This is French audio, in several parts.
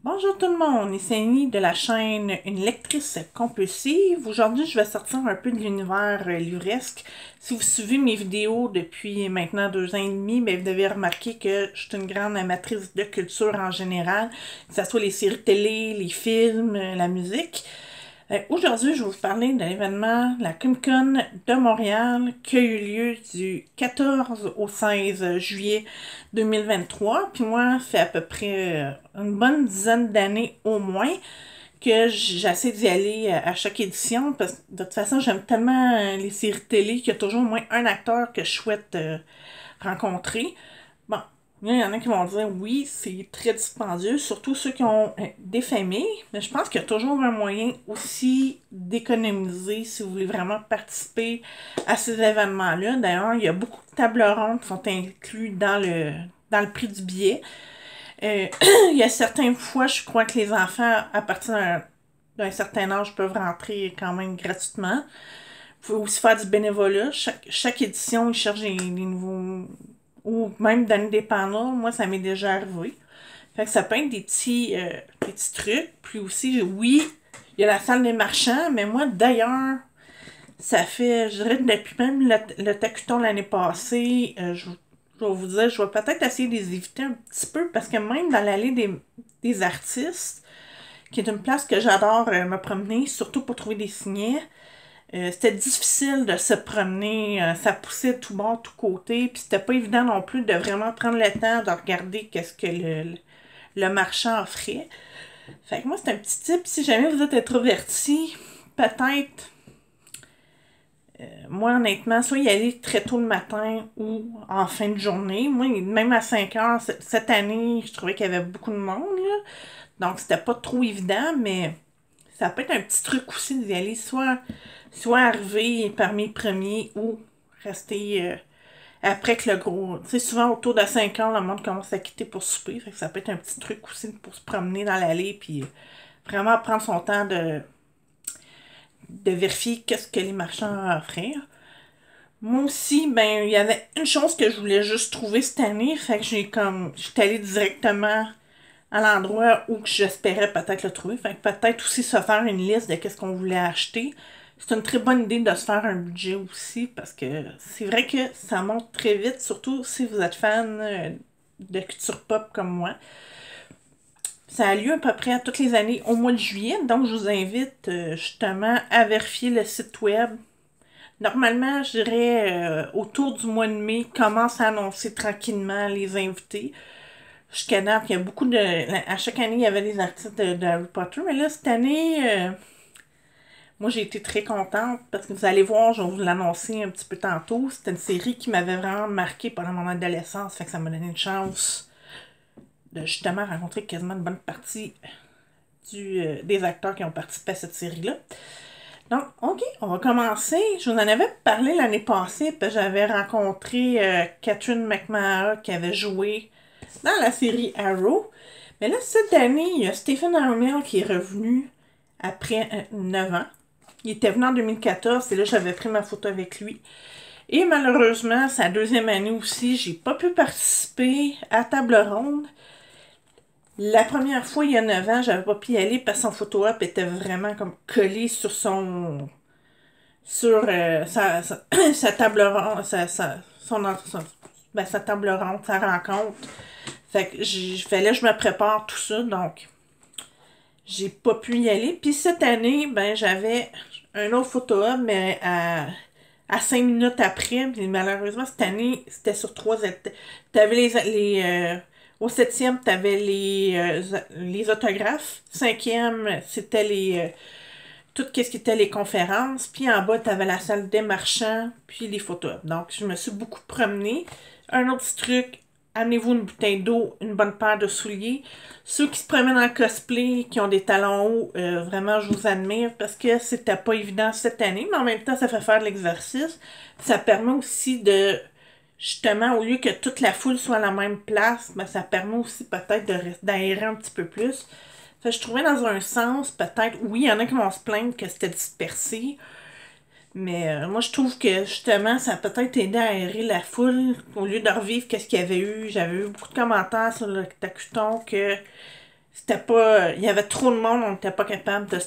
Bonjour tout le monde, ici Annie de la chaîne Une lectrice compulsive. Aujourd'hui, je vais sortir un peu de l'univers livresque. Si vous suivez mes vidéos depuis maintenant 2 ans et demi, ben, vous devez remarquer que je suis une grande amatrice de culture en général, que ce soit les séries télé, les films, la musique. Aujourd'hui, je vais vous parler de l'événement la Comic-Con de Montréal qui a eu lieu du 14 au 16 juillet 2023. Puis moi, ça fait à peu près une bonne dizaine d'années au moins que j'essaie d'y aller à chaque édition parce que de toute façon, j'aime tellement les séries télé qu'il y a toujours au moins un acteur que je souhaite rencontrer. Bon, il y en a qui vont dire oui, c'est très dispendieux, surtout ceux qui ont des familles, mais je pense qu'il y a toujours un moyen aussi d'économiser si vous voulez vraiment participer à ces événements-là. D'ailleurs, il y a beaucoup de tables rondes qui sont inclus dans le prix du billet. Il y a certaines fois, je crois que les enfants, à partir d'un certain âge, peuvent rentrer quand même gratuitement. Vous pouvez aussi faire du bénévolat. Chaque édition, ils cherchent des nouveaux ou même d'année dépendante, moi, ça m'est déjà arrivé. Fait que ça peut être des petits trucs. Puis aussi, oui, il y a la salle des marchands, mais moi, d'ailleurs, ça fait, je dirais, depuis même le Tacuton l'année passée, je vais vous dire, je vais peut-être essayer de les éviter un petit peu, parce que même dans l'allée des artistes, qui est une place que j'adore me promener, surtout pour trouver des signets, c'était difficile de se promener, ça poussait de tout bord, tout côté, puis c'était pas évident non plus de vraiment prendre le temps de regarder qu'est-ce que le marchand offrait. Fait que moi, c'est un petit tip, si jamais vous êtes introverti, peut-être, moi honnêtement, soit y aller très tôt le matin ou en fin de journée. Moi, même à 5 heures, cette année, je trouvais qu'il y avait beaucoup de monde, là. Donc, c'était pas trop évident, mais ça peut être un petit truc aussi d'y aller, soit arriver parmi les premiers ou rester après que le gros. Tu sais, souvent autour de 5 heures, le monde commence à quitter pour souper. Fait que ça peut être un petit truc aussi pour se promener dans l'allée puis vraiment prendre son temps de vérifier qu'est-ce que les marchands ont à offrir. Moi aussi, ben, il y avait une chose que je voulais juste trouver cette année. Fait que j'étais allée directement à l'endroit où j'espérais peut-être le trouver. Fait que peut-être aussi se faire une liste de qu'est-ce qu'on voulait acheter. C'est une très bonne idée de se faire un budget aussi parce que c'est vrai que ça monte très vite, surtout si vous êtes fan de culture pop comme moi. Ça a lieu à peu près à toutes les années au mois de juillet, donc je vous invite justement à vérifier le site web. Normalement, je dirais autour du mois de mai, commence à annoncer tranquillement les invités. Jusqu'à date, il y a beaucoup de. À chaque année, il y avait des artistes de Harry Potter, mais là, cette année, moi, j'ai été très contente parce que vous allez voir, je vais vous l'annoncer un petit peu tantôt. C'était une série qui m'avait vraiment marqué pendant mon adolescence, fait que ça m'a donné une chance de justement rencontrer quasiment une bonne partie des acteurs qui ont participé à cette série-là. Donc, OK, on va commencer. Je vous en avais parlé l'année passée, puis j'avais rencontré Catherine McMahon qui avait joué dans la série Arrow. Mais là, cette année, il y a Stephen Amell qui est revenu après 9 ans. Il était venu en 2014 et là, j'avais pris ma photo avec lui. Et malheureusement, sa deuxième année aussi, j'ai pas pu participer à table ronde. La première fois, il y a 9 ans, j'avais pas pu y aller parce que son photo-op était vraiment comme collé sur sa table ronde, sa table ronde, sa rencontre. Fait que fallait que je me prépare tout ça, donc j'ai pas pu y aller. Puis cette année, ben j'avais un autre photo-op, mais à 5 minutes après. Puis malheureusement, cette année, c'était sur 3 étapes. T'avais au 7e, t'avais les autographes. 5e, c'était tout ce qui était les conférences. Puis en bas, t'avais la salle des marchands, puis les photos. Donc, je me suis beaucoup promenée. Un autre petit truc, amenez-vous une bouteille d'eau, une bonne paire de souliers. Ceux qui se promènent en cosplay, qui ont des talons hauts, vraiment, je vous admire parce que c'était pas évident cette année, mais en même temps, ça fait faire de l'exercice. Ça permet aussi de, justement, au lieu que toute la foule soit à la même place, ben, ça permet aussi peut-être d'aérer un petit peu plus. Fait, je trouvais dans un sens, peut-être, oui, il y en a qui vont se plaindre que c'était dispersé, mais moi, je trouve que justement, ça a peut-être aidé à aérer la foule au lieu de revivre qu'est-ce qu'il y avait eu. J'avais eu beaucoup de commentaires sur le Tacuton que c'était pas. Il y avait trop de monde, on n'était pas capable de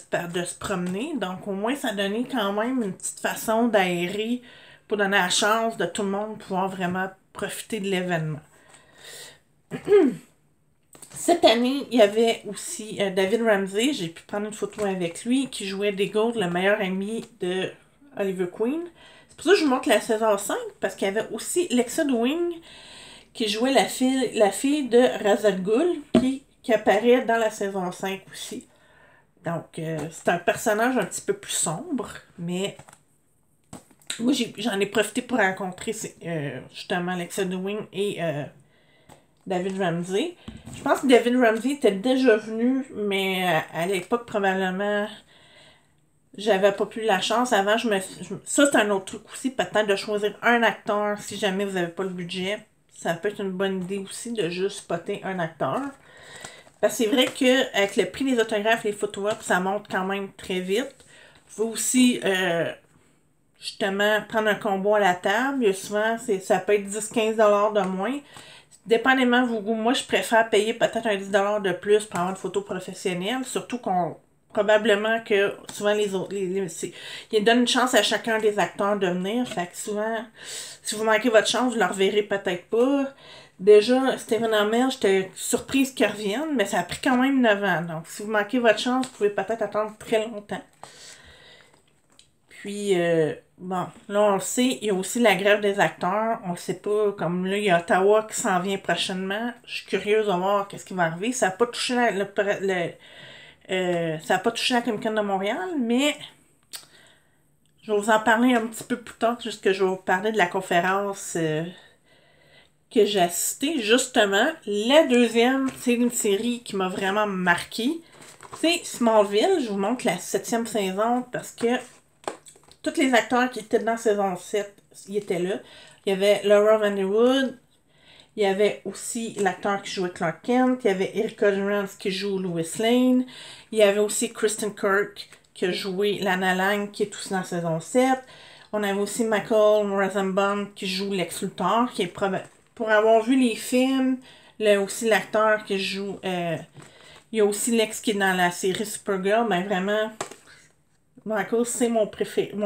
se promener. Donc, au moins, ça donnait quand même une petite façon d'aérer pour donner la chance de tout le monde pouvoir vraiment profiter de l'événement. Cette année, il y avait aussi David Ramsey, j'ai pu prendre une photo avec lui, qui jouait Diggle, le meilleur ami de Oliver Queen. C'est pour ça que je vous montre la saison 5, parce qu'il y avait aussi Lexa Wing, qui jouait la fille de Ra's al Ghul, qui apparaît dans la saison 5 aussi. Donc, c'est un personnage un petit peu plus sombre, mais moi, j'en ai profité pour rencontrer justement Lexa Wing et David Ramsey. Je pense que David Ramsey était déjà venu, mais à l'époque, probablement, j'avais pas plus la chance. Avant, ça, c'est un autre truc aussi, peut-être de choisir un acteur si jamais vous n'avez pas le budget. Ça peut être une bonne idée aussi de juste spotter un acteur. Parce que c'est vrai qu'avec le prix des autographes et les photos, ça monte quand même très vite. Il faut aussi, justement, prendre un combo à la table. Il y a souvent, ça peut être 10-15$ de moins. Dépendamment de vos goûts, moi, je préfère payer peut-être un 10$ de plus pour avoir une photo professionnelle. Surtout probablement que souvent ils donnent une chance à chacun des acteurs de venir. Fait que souvent, si vous manquez votre chance, vous ne le reverrez peut-être pas. Déjà, Stephen Amell, j'étais surprise qu'il revienne, mais ça a pris quand même 9 ans. Donc, si vous manquez votre chance, vous pouvez peut-être attendre très longtemps. Puis, bon, là, on le sait, il y a aussi la grève des acteurs. On le sait pas, comme là, il y a Ottawa qui s'en vient prochainement. Je suis curieuse de voir qu'est-ce qui va arriver. Ça n'a pas touché ça n'a pas touché la Comic-Con de Montréal, mais je vais vous en parler un petit peu plus tard, juste que je vais vous parler de la conférence que j'ai assistée. Justement, la deuxième, c'est une série qui m'a vraiment marqué. C'est Smallville. Je vous montre la 7e saison parce que tous les acteurs qui étaient dans saison 7, ils étaient là. Il y avait Laura Vanderwood, il y avait aussi l'acteur qui jouait Clark Kent, il y avait Erika Durance qui joue Lois Lane, il y avait aussi Kristen Kirk qui a joué Lana Lang qui est aussi dans saison 7. On avait aussi Michael Rosenbaum qui joue Lex Luthor, qui est pour avoir vu les films, aussi l'acteur qui joue... il y a aussi Lex qui est dans la série Supergirl, ben vraiment... Michael, c'est mon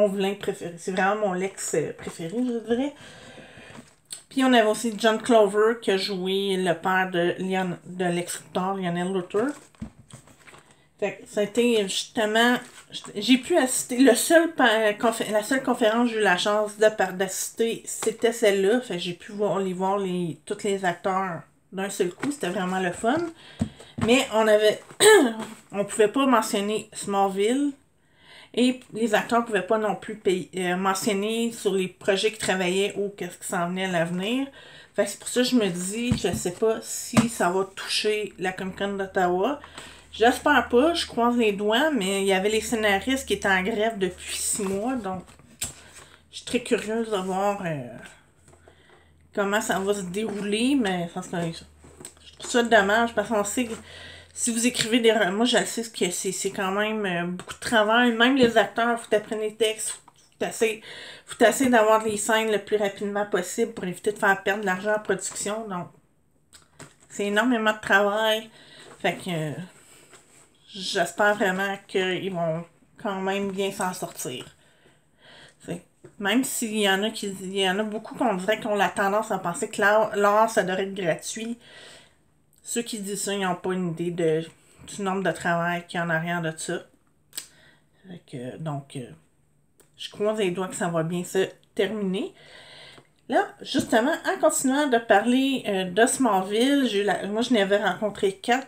vilain préféré. C'est vraiment mon Lex préféré, je dirais. Puis on avait aussi John Clover qui a joué le père de Lex Luthor, Lionel Luthor. Fait que ça a été justement... J'ai pu assister... la seule conférence que j'ai eu la chance d'assister, c'était celle-là. Fait que j'ai pu voir tous les acteurs d'un seul coup. C'était vraiment le fun. Mais on pouvait pas mentionner Smallville. Et les acteurs ne pouvaient pas non plus mentionner sur les projets qu'ils travaillaient ou qu'est-ce qui s'en venait à l'avenir. Fait que c'est pour ça que je me dis, je sais pas si ça va toucher la Comic-Con d'Ottawa. J'espère pas, je croise les doigts, mais il y avait les scénaristes qui étaient en grève depuis 6 mois, donc je suis très curieuse de voir comment ça va se dérouler, mais je trouve ça dommage parce qu'on sait que si vous écrivez moi je le sais que c'est quand même beaucoup de travail. Même les acteurs, il faut apprendre les textes, faut essayer d'avoir les scènes le plus rapidement possible pour éviter de faire perdre de l'argent en production. Donc, c'est énormément de travail. Fait que j'espère vraiment qu'ils vont quand même bien s'en sortir. T'sais. Même s'il y en a beaucoup qu'on dirait qu'on a la tendance à penser que l'art, ça devrait être gratuit. Ceux qui disent ça, ils n'ont pas une idée du nombre de travail qu'il y a en arrière de ça. Donc, je croise les doigts que ça va bien se terminer. Là, justement, en continuant de parler de Smallville, moi je n'avais rencontré 4.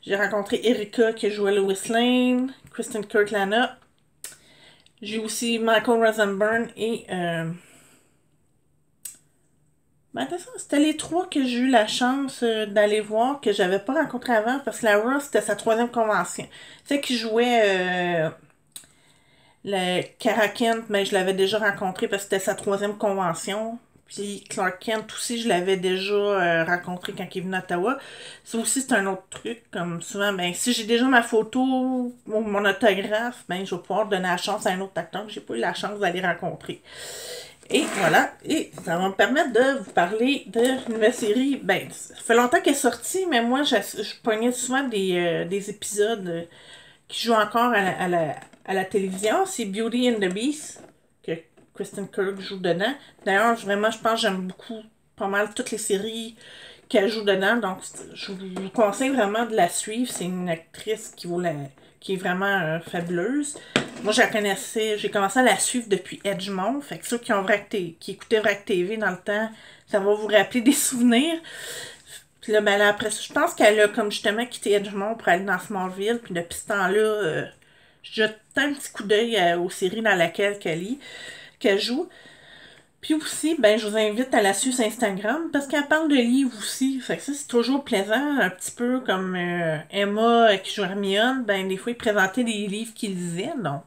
J'ai rencontré Erika qui jouait Lois Lane, Kristen Kirk Lana. J'ai aussi Michael Rosenbaum et... c'était les 3 que j'ai eu la chance d'aller voir, que j'avais pas rencontré avant, parce que la Ross, c'était sa 3e convention. Tu sais, qui jouait le Cara Kent, mais je l'avais déjà rencontré parce que c'était sa 3e convention. Puis Clark Kent aussi, je l'avais déjà rencontré quand il est venu à Ottawa. Ça aussi, c'est un autre truc, comme souvent, ben si j'ai déjà ma photo ou mon autographe, ben je vais pouvoir donner la chance à un autre acteur que j'ai pas eu la chance d'aller rencontrer. Et voilà, et ça va me permettre de vous parler de nouvelle série. Ben, ça fait longtemps qu'elle est sortie, mais moi, je pognais souvent des épisodes qui jouent encore à la télévision. C'est Beauty and the Beast, que Kristen Kirk joue dedans. D'ailleurs, vraiment, je pense que j'aime beaucoup, pas mal, toutes les séries qu'elle joue dedans. Donc, je vous conseille vraiment de la suivre. C'est une actrice qui est vraiment fabuleuse. Moi, je la connaissais, j'ai commencé à la suivre depuis Edgemont. Fait que ceux qui écoutaient Vrac TV dans le temps, ça va vous rappeler des souvenirs. Puis là, ben là, après ça, je pense qu'elle a comme justement quitté Edgemont pour aller dans Smallville. Puis depuis ce temps-là, je jette un petit coup d'œil aux séries dans lesquelles qu'elle joue. Puis aussi, ben, je vous invite à la suivre sur Instagram parce qu'elle parle de livres aussi. Fait que ça, c'est toujours plaisant. Un petit peu comme Emma qui joue Hermione, ben, des fois, il présentait des livres qu'il lisait. Donc,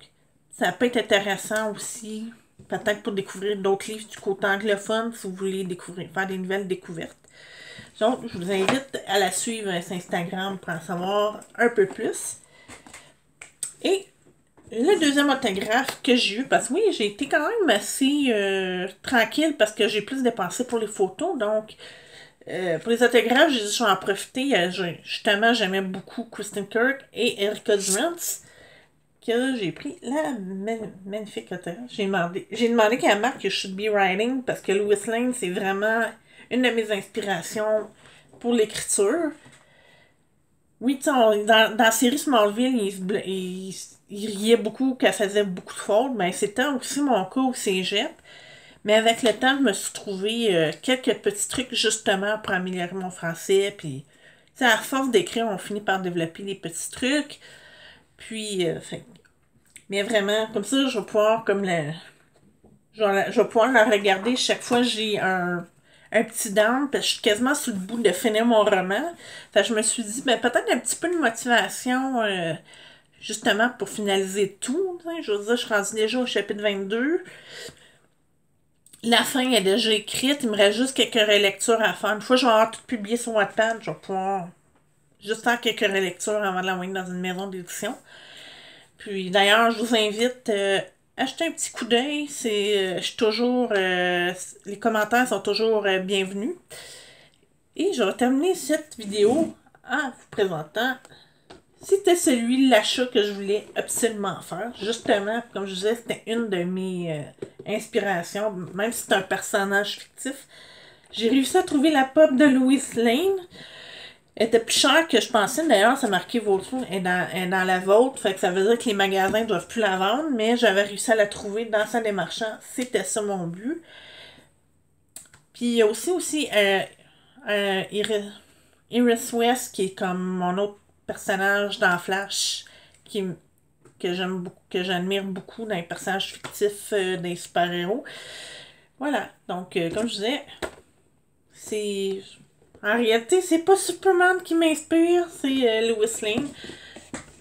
ça peut être intéressant aussi. Peut-être pour découvrir d'autres livres du côté anglophone si vous voulez découvrir, faire des nouvelles découvertes. Donc, je vous invite à la suivre sur Instagram pour en savoir un peu plus. Et le deuxième autographe que j'ai eu, parce que oui, j'ai été quand même assez tranquille parce que j'ai plus dépensé pour les photos. Donc, pour les autographes, j'ai dit je vais en profiter. Justement, j'aimais beaucoup Kristen Kirk et Erica Durance. Que j'ai pris la magnifique autographe. J'ai demandé qu'elle marque que Should Be Writing parce que Lois Lane, c'est vraiment une de mes inspirations pour l'écriture. Oui, tu sais, dans la série Smallville, il riait beaucoup qu'elle faisait beaucoup de fautes, mais c'était aussi mon cas au cégep. Mais avec le temps, je me suis trouvé quelques petits trucs justement pour améliorer mon français. Puis, tu sais, à force d'écrire, on finit par développer des petits trucs. Puis, mais vraiment, comme ça, je vais pouvoir je vais pouvoir la regarder chaque fois que j'ai un petit down, parce que je suis quasiment sur le bout de finir mon roman. Fait que je me suis dit, ben peut-être un petit peu de motivation, justement, pour finaliser tout. T'sais. Je veux dire, je suis rendue déjà au chapitre 22. La fin est déjà écrite, il me reste juste quelques relectures à faire. Une fois que je vais avoir tout publié sur Wattpad, je vais pouvoir juste faire quelques relectures avant de l'envoyer dans une maison d'édition. Puis d'ailleurs, je vous invite à jeter un petit coup d'œil. Je suis toujours, les commentaires sont toujours bienvenus. Et je vais terminer cette vidéo en vous présentant. C'était celui l'achat que je voulais absolument faire. Justement, comme je disais, c'était une de mes inspirations, même si c'est un personnage fictif. J'ai réussi à trouver la pop de Lois Lane. Elle était plus chère que je pensais. D'ailleurs, ça marquait votre est dans la vôtre. Fait que ça veut dire que les magasins ne doivent plus la vendre. Mais j'avais réussi à la trouver dans salle des marchands. C'était ça mon but. Puis il y a aussi Iris West, qui est comme mon autre personnage dans Flash, que j'aime beaucoup, que j'admire beaucoup dans les personnages fictifs des super-héros. Voilà. Donc, comme je disais, c'est... En réalité, c'est pas Superman qui m'inspire, c'est Lois Lane.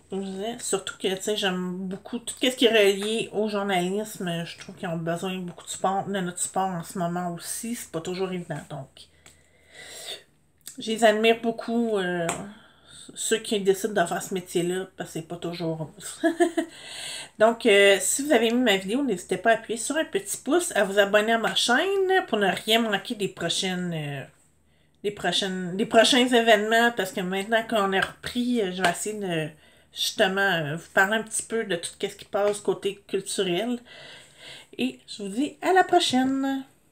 Comme je disais, surtout que, tu sais, j'aime beaucoup tout ce qui est relié au journalisme. Je trouve qu'ils ont besoin de beaucoup de notre support en ce moment aussi. C'est pas toujours évident, donc... Je les admire beaucoup, ceux qui décident de faire ce métier-là, parce que c'est pas toujours rose. Donc, si vous avez aimé ma vidéo, n'hésitez pas à appuyer sur un petit pouce, à vous abonner à ma chaîne pour ne rien manquer des prochains événements, parce que maintenant qu'on est repris, je vais essayer de justement vous parler un petit peu de tout ce qui passe côté culturel. Et je vous dis à la prochaine!